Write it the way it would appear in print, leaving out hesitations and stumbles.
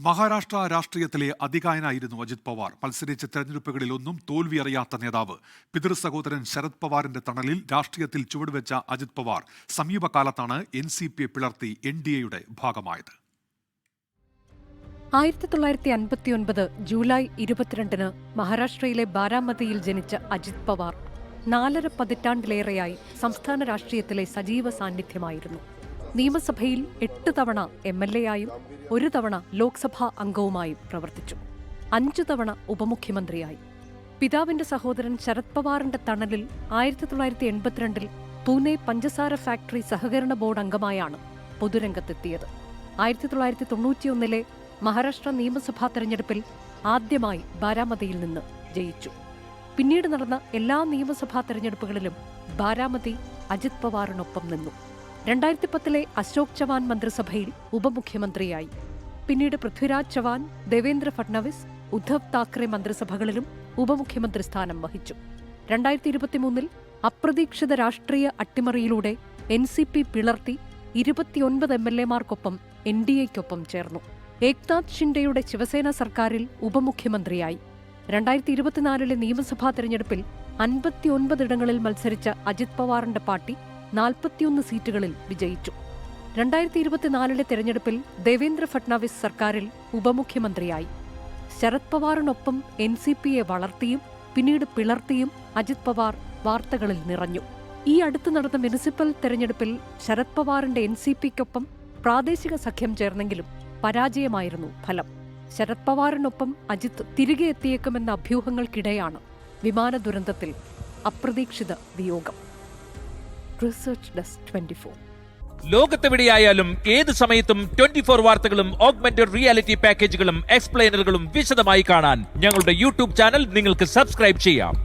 മഹാരാഷ്ട്ര രാഷ്ട്രീയത്തിലെ അതികായനായിരുന്നു അജിത് പവാർ. മത്സരിച്ച തെരഞ്ഞെടുപ്പുകളിലൊന്നും തോൽവിയറിയാത്ത നേതാവ്. പിതൃ സഹോദരൻ ശരത് പവാറിന്റെ തണലിൽ രാഷ്ട്രീയത്തിൽ ചുവടുവെച്ച അജിത് പവാർ സമീപകാലത്താണ് NCP പിളർത്തി NDAയുടെ ഭാഗമായത്. 1959 ജൂലൈ 22 മഹാരാഷ്ട്രയിലെ ബാരാമതിയിൽ ജനിച്ച അജിത് പവാർ 4.5 പതിറ്റാണ്ടിലേറെയായി സംസ്ഥാന രാഷ്ട്രീയത്തിലെ സജീവ സാന്നിധ്യമായിരുന്നു. നിയമസഭയിൽ 8 തവണ MLA ആയും 1 തവണ ലോക്സഭാ അംഗവുമായും പ്രവർത്തിച്ചു. 5 തവണ ഉപമുഖ്യമന്ത്രിയായി. പിതാവിന്റെ സഹോദരൻ ശരത് പവാറിന്റെ തണലിൽ 1982 പൂനെ പഞ്ചസാര ഫാക്ടറി സഹകരണ ബോർഡ് അംഗമായാണ് പൊതുരംഗത്തെത്തിയത്. 1991 മഹാരാഷ്ട്ര നിയമസഭാ തെരഞ്ഞെടുപ്പിൽ ആദ്യമായി ബാരാമതിയിൽ നിന്ന് ജയിച്ചു. പിന്നീട് നടന്ന എല്ലാ നിയമസഭാ തെരഞ്ഞെടുപ്പുകളിലും ബാരാമതി അജിത് പവാറിനൊപ്പം നിന്നു. 2010 അശോക് ചവാൻ മന്ത്രിസഭയിൽ ഉപമുഖ്യമന്ത്രിയായി. പിന്നീട് പൃഥ്വിരാജ് ചവാൻ, ദേവേന്ദ്ര ഫഡ്നവിസ്, ഉദ്ധവ് താക്കറെ മന്ത്രിസഭകളിലും ഉപമുഖ്യമന്ത്രി സ്ഥാനം വഹിച്ചു. 2023 അപ്രതീക്ഷിത രാഷ്ട്രീയ അട്ടിമറിയിലൂടെ NCP പിളർത്തി 29 MLA-മാർക്കൊപ്പം NDAയ്ക്കൊപ്പം ചേർന്നു. ഏക്നാഥ് ഷിൻഡെയുടെ ശിവസേന സർക്കാരിൽ ഉപമുഖ്യമന്ത്രിയായി. 2024 നിയമസഭാ തെരഞ്ഞെടുപ്പിൽ 59 ഇടങ്ങളിൽ മത്സരിച്ച അജിത് പവാറിന്റെ പാർട്ടി 41 സീറ്റുകളിൽ വിജയിച്ചു. 2024 തെരഞ്ഞെടുപ്പിൽ ദേവേന്ദ്ര ഫഡ്നവിസ് സർക്കാരിൽ ഉപമുഖ്യമന്ത്രിയായി. ശരത് പവാറിനൊപ്പം NCPയെ വളർത്തിയും പിന്നീട് പിളർത്തിയും അജിത് പവാർ വാർത്തകളിൽ നിറഞ്ഞു. ഈ അടുത്ത് നടന്ന മുനിസിപ്പൽ തെരഞ്ഞെടുപ്പിൽ ശരത് പവാറിന്റെ NCPക്കൊപ്പം പ്രാദേശിക സഖ്യം ചേർന്നെങ്കിലും പരാജയമായിരുന്നു ഫലം. ശരത് പവാറിനൊപ്പം അജിത് തിരികെ എത്തിയേക്കുമെന്ന അഭ്യൂഹങ്ങൾക്കിടെയാണ് വിമാന ദുരന്തത്തിൽ അപ്രതീക്ഷിത വിയോഗം. Research desk 24. ലോകത്തെവിടെയായാലും ഏത് സമയത്തും 24 വാർത്തകളും ഓഗ്മെന്റഡ് റിയാലിറ്റി പാക്കേജുകളും എക്സ്പ്ലെയിനറുകളും വിശദമായി കാണാൻ ഞങ്ങളുടെ YouTube ചാനൽ നിങ്ങൾക്ക് സബ്സ്ക്രൈബ് ചെയ്യാം.